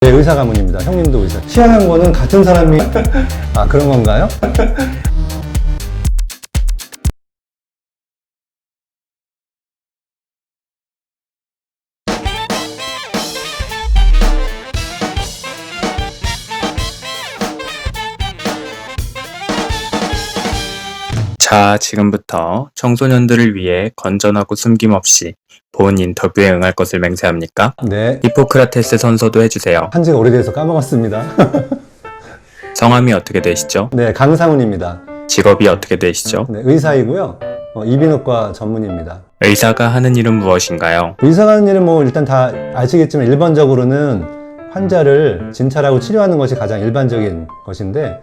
네, 의사 가문입니다. 형님도 의사. 희한한 거는 같은 사람이 아, 그런 건가요? 자, 지금부터 청소년들을 위해 건전하고 숨김없이 본 인터뷰에 응할 것을 맹세합니까? 네. 히포크라테스 선서도 해주세요. 한지가 오래돼서 까먹었습니다. 성함이 어떻게 되시죠? 네, 강상훈입니다. 직업이 어떻게 되시죠? 네, 의사이고요. 이비인후과 전문입니다. 의사가 하는 일은 무엇인가요? 의사가 하는 일은 뭐 일단 다 아시겠지만 일반적으로는 환자를 진찰하고 치료하는 것이 가장 일반적인 것인데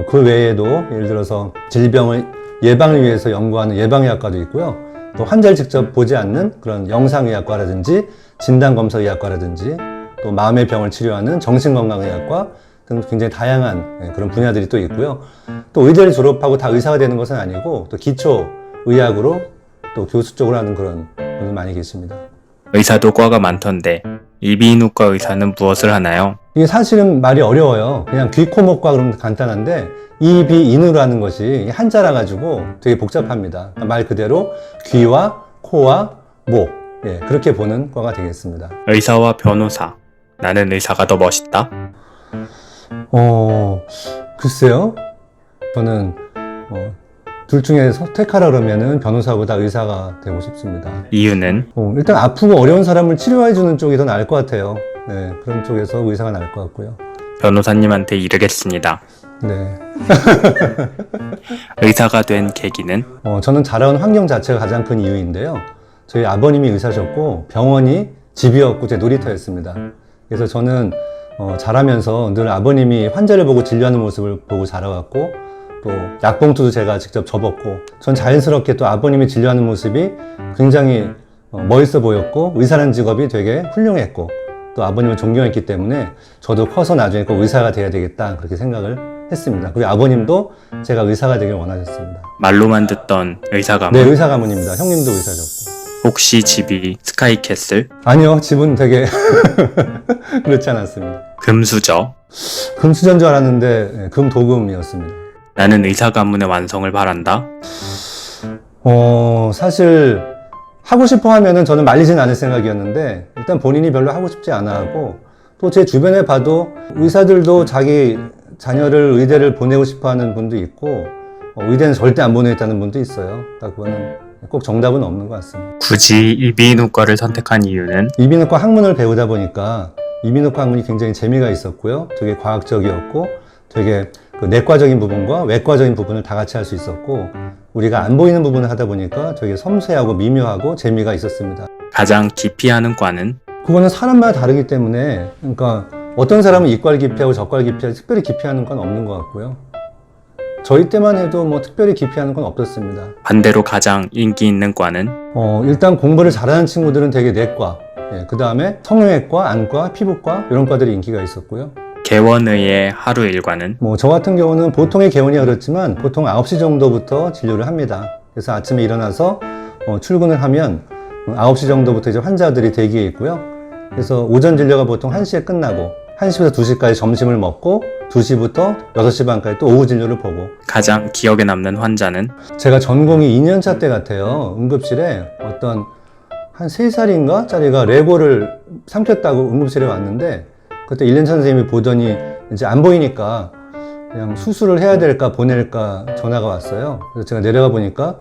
그 외에도 예를 들어서 질병을 예방을 위해서 연구하는 예방의학과도 있고요. 또 환자를 직접 보지 않는 그런 영상의학과라든지 진단검사의학과라든지 또 마음의 병을 치료하는 정신건강의학과 등 굉장히 다양한 그런 분야들이 또 있고요. 또 의대를 졸업하고 다 의사가 되는 것은 아니고 또 기초의학으로 또 교수 쪽으로 하는 그런 분들 많이 계십니다. 의사도 과가 많던데 이비인후과 의사는 무엇을 하나요? 이게 사실은 말이 어려워요. 그냥 귀, 코, 목과 그러면 간단한데 이비인후로 하는 것이 한자라 가지고 되게 복잡합니다. 그러니까 말 그대로 귀와 코와 목, 그렇게 보는 과가 되겠습니다. 의사와 변호사. 나는 의사가 더 멋있다? 글쎄요. 저는 둘 중에 선택하라 그러면은 변호사보다 의사가 되고 싶습니다. 이유는? 일단 아프고 어려운 사람을 치료해주는 쪽이 더 나을 것 같아요. 네, 그런 쪽에서 의사가 나을 것 같고요. 변호사님한테 이르겠습니다. 네. 의사가 된 계기는? 저는 자라온 환경 자체가 가장 큰 이유인데요. 저희 아버님이 의사셨고 병원이 집이었고 제 놀이터였습니다. 그래서 저는 자라면서 늘 아버님이 환자를 보고 진료하는 모습을 보고 자라왔고 또 약봉투도 제가 직접 접었고 전 자연스럽게 또 아버님이 진료하는 모습이 굉장히 멋있어 보였고 의사라는 직업이 되게 훌륭했고 또 아버님을 존경했기 때문에 저도 커서 나중에 꼭 의사가 돼야 되겠다 그렇게 생각을 했습니다. 그리고 아버님도 제가 의사가 되길 원하셨습니다. 말로만 듣던 의사 가문? 네, 의사 가문입니다. 형님도 의사셨고. 혹시 집이 스카이캐슬? 아니요, 집은 되게 그렇지 않았습니다. 금수저? 금수저인 줄 알았는데 금도금이었습니다. 나는 의사 가문의 완성을 바란다? 사실 하고 싶어 하면은 저는 말리진 않을 생각이었는데 일단 본인이 별로 하고 싶지 않아 하고 또 제 주변에 봐도 의사들도 자기 자녀를 의대를 보내고 싶어 하는 분도 있고 의대는 절대 안 보내겠다는 분도 있어요. 그러니까 그거는 꼭 정답은 없는 것 같습니다. 굳이 이비인후과를 선택한 이유는? 이비인후과 학문을 배우다 보니까 이비인후과 학문이 굉장히 재미가 있었고요. 되게 과학적이었고 되게 그 내과적인 부분과 외과적인 부분을 다 같이 할 수 있었고 우리가 안 보이는 부분을 하다 보니까 되게 섬세하고 미묘하고 재미가 있었습니다. 가장 깊이 하는 과는? 그거는 사람마다 다르기 때문에 그러니까 어떤 사람은 이과를 기피하고 저과를 기피하고 특별히 기피하는 건 없는 것 같고요. 저희 때만 해도 뭐 특별히 기피하는 건 없었습니다. 반대로 가장 인기 있는 과는? 일단 공부를 잘하는 친구들은 되게 내과, 그 다음에 성형외과, 안과, 피부과 이런 과들이 인기가 있었고요. 개원의의 하루 일과는? 저 같은 경우는 보통의 개원이 그렇지만 보통 9시 정도부터 진료를 합니다. 그래서 아침에 일어나서 출근을 하면 9시 정도부터 이제 환자들이 대기해 있고요. 그래서 오전 진료가 보통 1시에 끝나고 1시부터 2시까지 점심을 먹고 2시부터 6시 반까지 또 오후 진료를 보고. 가장 기억에 남는 환자는? 제가 전공이 2년차 때 같아요. 응급실에 어떤 한 3살인가 짜리가 레고를 삼켰다고 응급실에 왔는데 그때 1년차 선생님이 보더니 이제 안 보이니까 그냥 수술을 해야 될까 보낼까 전화가 왔어요. 그래서 제가 내려가 보니까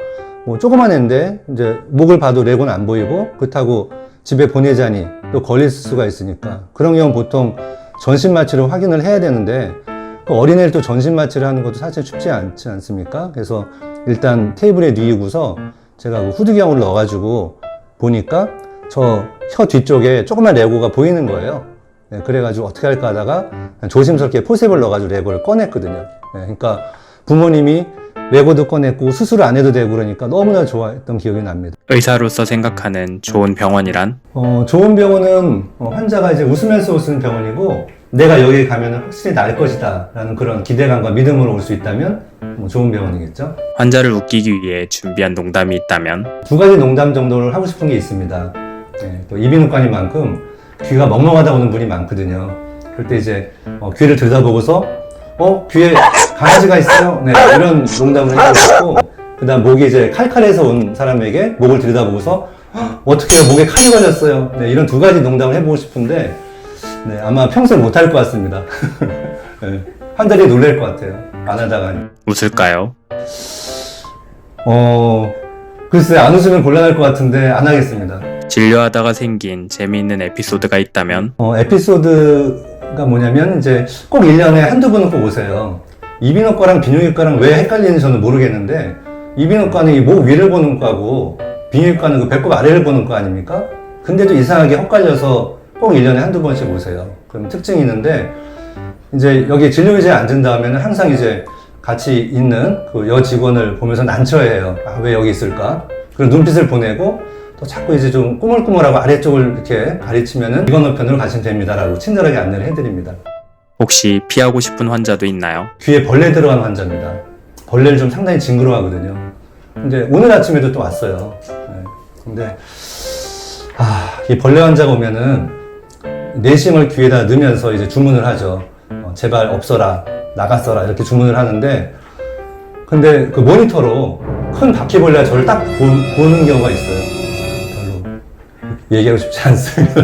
뭐 조그만 애인데 이제 목을 봐도 레고는 안 보이고 그렇다고 집에 보내자니 또 걸릴 수가 있으니까 그런 경우는 보통 전신마취로 확인을 해야 되는데 그 어린애를 또 전신마취를 하는 것도 사실 쉽지 않지 않습니까? 그래서 일단 테이블에 뉘고서 제가 그 후드경을 넣어가지고 보니까 저 혀 뒤쪽에 조그만 레고가 보이는 거예요. 그래가지고 어떻게 할까 하다가 조심스럽게 포셉을 넣어가지고 레고를 꺼냈거든요. 그러니까 부모님이 레고도 꺼냈고 수술을 안 해도 되고 그러니까 너무나 좋아했던 기억이 납니다. 의사로서 생각하는 좋은 병원이란? 좋은 병원은 환자가 이제 웃으면서 오는 병원이고 내가 여기 가면 확실히 나을 것이다 라는 그런 기대감과 믿음으로 올 수 있다면 좋은 병원이겠죠. 환자를 웃기기 위해 준비한 농담이 있다면? 2가지 농담 정도를 하고 싶은 게 있습니다. 또 이비인후과니만큼 귀가 멍멍하다 오는 분이 많거든요. 그럴 때 이제 귀를 들여다보고서 귀에 강아지가 있어요. 네, 이런 농담을 해주고, 그 다음 목이 이제 칼칼해서 온 사람에게 목을 들여다보고서 어떻게 해요? 목에 칼이 걸렸어요. 네, 이런 두 가지 농담을 해보고 싶은데, 네, 아마 평소에 못할 것 같습니다. 네, 환자들이 놀랄 것 같아요. 안 하다가. 웃을까요? 글쎄, 안 웃으면 곤란할 것 같은데, 안 하겠습니다. 진료하다가 생긴 재미있는 에피소드가 있다면 에피소드가 뭐냐면, 이제 꼭 1년에 한두 번은 꼭 오세요. 이비인후과랑 비뇨기과랑 왜 헷갈리는지 저는 모르겠는데, 이비인후과는 이 목 위를 보는 과고, 비뇨기과는 그 배꼽 아래를 보는 과 아닙니까? 근데도 이상하게 헛갈려서 꼭 1년에 한두 번씩 오세요. 그럼 특징이 있는데, 이제 여기 진료의자에 앉은 다음에는 항상 이제 같이 있는 그 여직원을 보면서 난처해해요. 아, 왜 여기 있을까? 그리고 눈빛을 보내고, 또 자꾸 이제 좀 꾸물꾸물하고 아래쪽을 이렇게 가리치면은 이 건너편으로 가시면 됩니다라고 친절하게 안내를 해드립니다. 혹시 피하고 싶은 환자도 있나요? 귀에 벌레 들어간 환자입니다. 벌레를 좀 상당히 징그러워하거든요. 근데 오늘 아침에도 또 왔어요. 네. 근데 이 벌레 환자가 오면은 내심을 귀에다 넣으면서 이제 주문을 하죠. 제발 없어라, 나갔어라 이렇게 주문을 하는데, 근데 그 모니터로 큰 바퀴벌레가 저를 딱 보는 경우가 있어요. 별로 얘기하고 싶지 않습니다.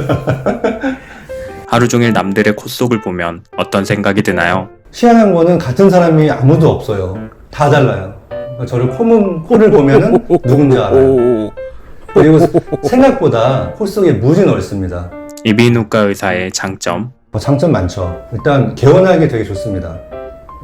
하루 종일 남들의 코 속을 보면 어떤 생각이 드나요? 희한한 거는 같은 사람이 아무도 없어요. 다 달라요. 그러니까 저를 코를 보면은 누군지 알아요. 그리고 생각보다 코 속에 무지 넓습니다. 이비인후과 의사의 장점. 장점 많죠. 일단 개원하기 되게 좋습니다.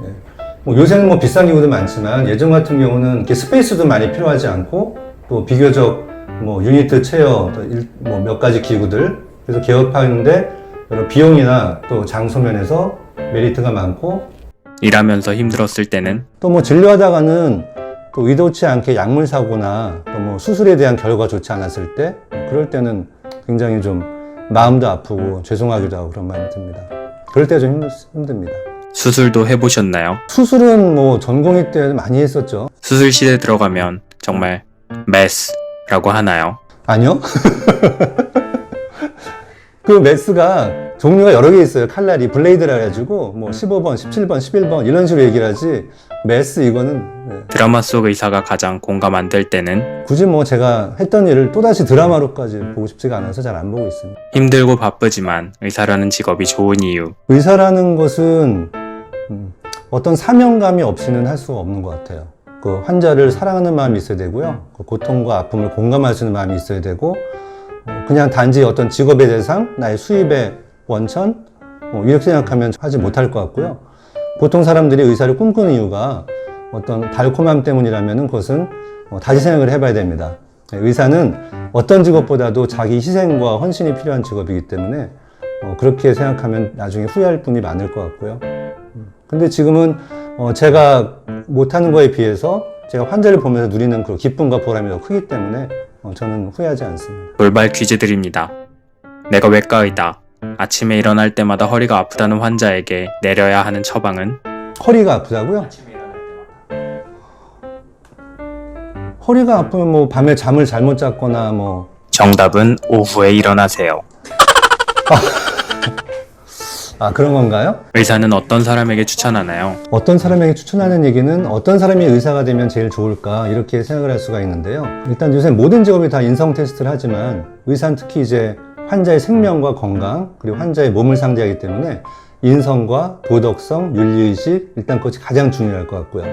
예. 요새는 비싼 기구도 많지만 예전 같은 경우는 이렇게 스페이스도 많이 필요하지 않고 또 비교적 유니트 체어 몇 가지 기구들, 그래서 개업하는데 여러 비용이나 또 장소 면에서 메리트가 많고, 일하면서 힘들었을 때는 또 진료하다가는 또 의도치 않게 약물 사고나 또 수술에 대한 결과가 좋지 않았을 때, 그럴 때는 굉장히 좀 마음도 아프고 죄송하기도 하고 그런 마음이 듭니다. 그럴 때 좀 힘듭니다. 수술도 해보셨나요? 수술은 전공의 때 많이 했었죠. 수술실에 들어가면 정말 메스라고 하나요? 아니요. 그 메스가 종류가 여러 개 있어요. 칼날이 블레이드라 해가지고 15번, 17번, 11번 이런 식으로 얘기를 하지, 메스 이거는 드라마 속 의사가 가장 공감 안 될 때는 굳이 제가 했던 일을 또다시 드라마로까지 보고 싶지가 않아서 잘 안 보고 있습니다. 힘들고 바쁘지만 의사라는 직업이 좋은 이유. 의사라는 것은 어떤 사명감이 없이는 할 수가 없는 것 같아요. 그 환자를 사랑하는 마음이 있어야 되고요. 그 고통과 아픔을 공감할 수 있는 마음이 있어야 되고, 그냥 단지 어떤 직업의 대상, 나의 수입의 원천, 이렇게 생각하면 하지 못할 것 같고요. 보통 사람들이 의사를 꿈꾸는 이유가 어떤 달콤함 때문이라면 그것은 다시 생각을 해봐야 됩니다. 의사는 어떤 직업보다도 자기 희생과 헌신이 필요한 직업이기 때문에 그렇게 생각하면 나중에 후회할 분이 많을 것 같고요. 근데 지금은 제가 못하는 거에 비해서 제가 환자를 보면서 누리는 그 기쁨과 보람이 더 크기 때문에 저는 후회하지 않습니다. 돌발 퀴즈 드립니다. 내가 외과의다. 아침에 일어날 때마다 허리가 아프다는 환자에게 내려야 하는 처방은? 허리가 아프다고요? 허리가 아프면 밤에 잠을 잘못 잤거나 정답은 오후에 일어나세요. 그런 건가요? 의사는 어떤 사람에게 추천하나요? 어떤 사람에게 추천하는 얘기는 어떤 사람이 의사가 되면 제일 좋을까 이렇게 생각을 할 수가 있는데요. 일단 요새 모든 직업이 다 인성 테스트를 하지만 의사는 특히 이제 환자의 생명과 건강, 그리고 환자의 몸을 상대하기 때문에 인성과 도덕성, 윤리의식, 일단 그것이 가장 중요할 것 같고요.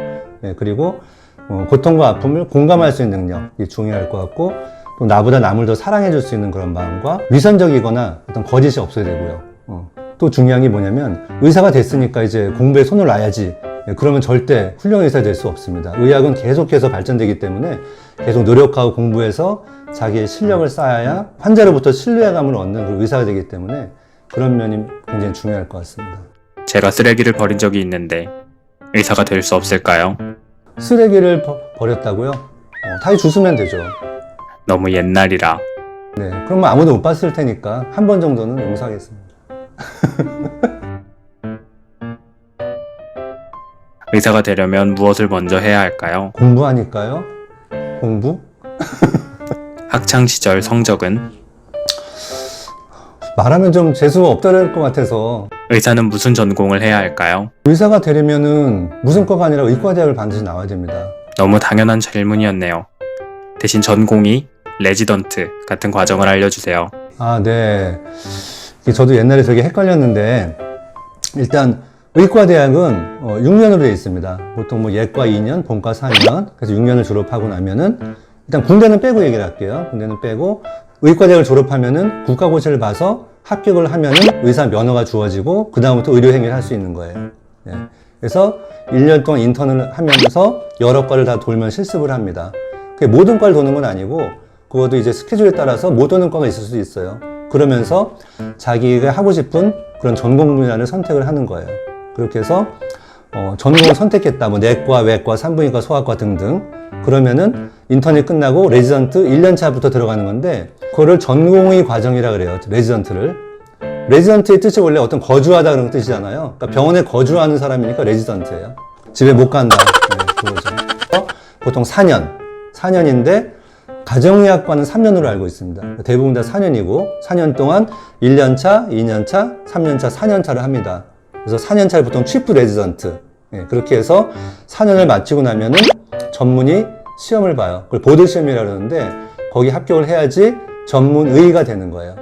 그리고 고통과 아픔을 공감할 수 있는 능력이 중요할 것 같고, 또 나보다 남을 더 사랑해 줄 수 있는 그런 마음과 위선적이거나 어떤 거짓이 없어야 되고요. 또 중요한 게 뭐냐면 의사가 됐으니까 이제 공부에 손을 놔야지, 그러면 절대 훌륭한 의사가 될 수 없습니다. 의학은 계속해서 발전되기 때문에 계속 노력하고 공부해서 자기의 실력을 쌓아야 환자로부터 신뢰감을 얻는 그 의사가 되기 때문에 그런 면이 굉장히 중요할 것 같습니다. 제가 쓰레기를 버린 적이 있는데 의사가 될 수 없을까요? 쓰레기를 버렸다고요? 다시 주스면 되죠. 너무 옛날이라. 네, 그러면 아무도 못 봤을 테니까 한 번 정도는 용서하겠습니다. 의사가 되려면 무엇을 먼저 해야 할까요? 공부하니까요. 공부? 학창시절 성적은? 말하면 좀 재수가 없다를 것 같아서 의사는 무슨 전공을 해야 할까요? 의사가 되려면은 무슨과가 아니라 의과대학을 반드시 나와야 됩니다. 너무 당연한 질문이었네요. 대신 전공의, 레지던트 같은 과정을 알려주세요. 아, 네. 이게 저도 옛날에 되게 헷갈렸는데, 일단, 의과대학은 6년으로 되어 있습니다. 보통 뭐 예과 2년, 본과 4년, 그래서 6년을 졸업하고 나면은, 일단 군대는 빼고 얘기를 할게요. 군대는 빼고, 의과대학을 졸업하면은 국가고시를 봐서 합격을 하면은 의사 면허가 주어지고, 그다음부터 의료행위를 할 수 있는 거예요. 예. 그래서 1년 동안 인턴을 하면서 여러 과를 다 돌면 실습을 합니다. 그게 모든 과를 도는 건 아니고, 그것도 이제 스케줄에 따라서 못 오는 과가 있을 수도 있어요. 그러면서 자기가 하고 싶은 그런 전공 분야를 선택을 하는 거예요. 그렇게 해서 전공을 선택했다. 뭐 내과, 외과, 산부인과, 소아과 등등. 그러면은 인턴이 끝나고 레지던트 1년 차부터 들어가는 건데 그거를 전공의 과정이라 그래요. 레지던트를. 레지던트의 뜻이 원래 어떤 거주하다 그런 뜻이잖아요. 그러니까 병원에 거주하는 사람이니까 레지던트예요. 집에 못 간다. 네, 그거죠. 그래서 보통 4년인데 가정의학과는 3년으로 알고 있습니다. 대부분 다 4년이고 4년 동안 1년차, 2년차, 3년차, 4년차를 합니다. 그래서 4년차를 보통 치프 레지던트. 예, 그렇게 해서 4년을 마치고 나면은 전문의 시험을 봐요. 그걸 보드 시험이라고 그러는데 거기 합격을 해야지 전문의가 되는 거예요.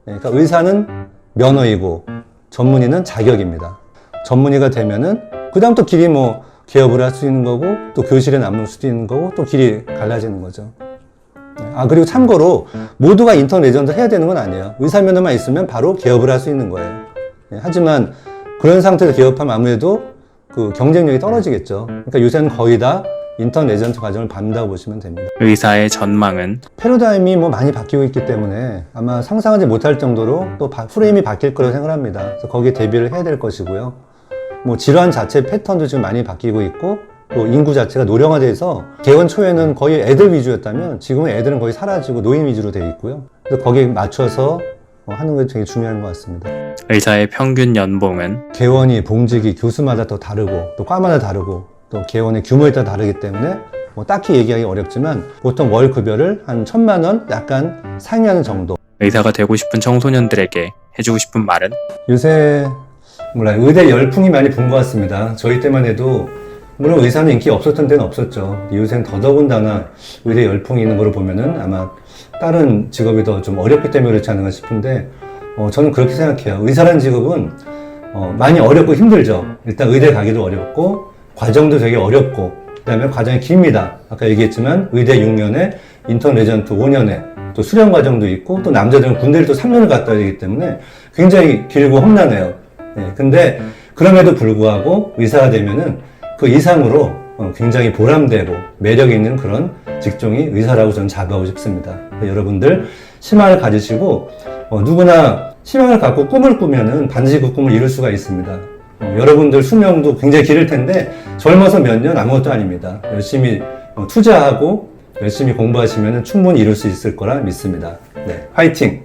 예, 그러니까 의사는 면허이고 전문의는 자격입니다. 전문의가 되면은 그다음 또 길이 뭐 개업을 할 수 있는 거고 또 교실에 남을 수도 있는 거고 또 길이 갈라지는 거죠. 아, 그리고 참고로 모두가 인턴 레지던트 해야 되는 건 아니에요. 의사 면허만 있으면 바로 개업을 할 수 있는 거예요. 예, 하지만 그런 상태에서 개업하면 아무래도 그 경쟁력이 떨어지겠죠. 그러니까 요새는 거의 다 인턴 레지던트 과정을 밟는다고 보시면 됩니다. 의사의 전망은 패러다임이 뭐 많이 바뀌고 있기 때문에 아마 상상하지 못할 정도로 또 프레임이 바뀔 거라고 생각합니다. 그래서 거기에 대비를 해야 될 것이고요. 뭐 질환 자체 패턴도 지금 많이 바뀌고 있고 또 인구 자체가 노령화돼서 개원 초에는 거의 애들 위주였다면 지금은 애들은 거의 사라지고 노인 위주로 되어 있고요. 그래서 거기에 맞춰서 하는 게 되게 중요한 것 같습니다. 의사의 평균 연봉은 개원이, 봉직이 교수마다 또 다르고 또 과마다 다르고 또 개원의 규모에 따라 다르기 때문에 뭐 딱히 얘기하기 어렵지만 보통 월 급여를 한 1,000만 원 약간 상회하는 정도. 의사가 되고 싶은 청소년들에게 해주고 싶은 말은? 요새 몰라요. 의대 열풍이 많이 분 것 같습니다. 저희 때만 해도 물론 의사는 인기 없었던 데는 없었죠. 요새는 더더군다나 의대 열풍이 있는 걸 보면은 아마 다른 직업이 더 좀 어렵기 때문에 그렇지 않은가 싶은데 저는 그렇게 생각해요. 의사라는 직업은 많이 어렵고 힘들죠. 일단 의대 가기도 어렵고 과정도 되게 어렵고 그다음에 과정이 깁니다. 아까 얘기했지만 의대 6년에 인턴 레지던트 5년에 또 수련 과정도 있고 또 남자들은 군대를 또 3년을 갔다 와야 되기 때문에 굉장히 길고 험난해요. 네, 근데 그럼에도 불구하고 의사가 되면은 그 이상으로 굉장히 보람되고 매력 있는 그런 직종이 의사라고 저는 자부하고 싶습니다. 여러분들 희망을 가지시고 누구나 희망을 갖고 꿈을 꾸면은 반드시 그 꿈을 이룰 수가 있습니다. 여러분들 수명도 굉장히 길을 텐데 젊어서 몇 년 아무것도 아닙니다. 열심히 투자하고 열심히 공부하시면 충분히 이룰 수 있을 거라 믿습니다. 네, 화이팅!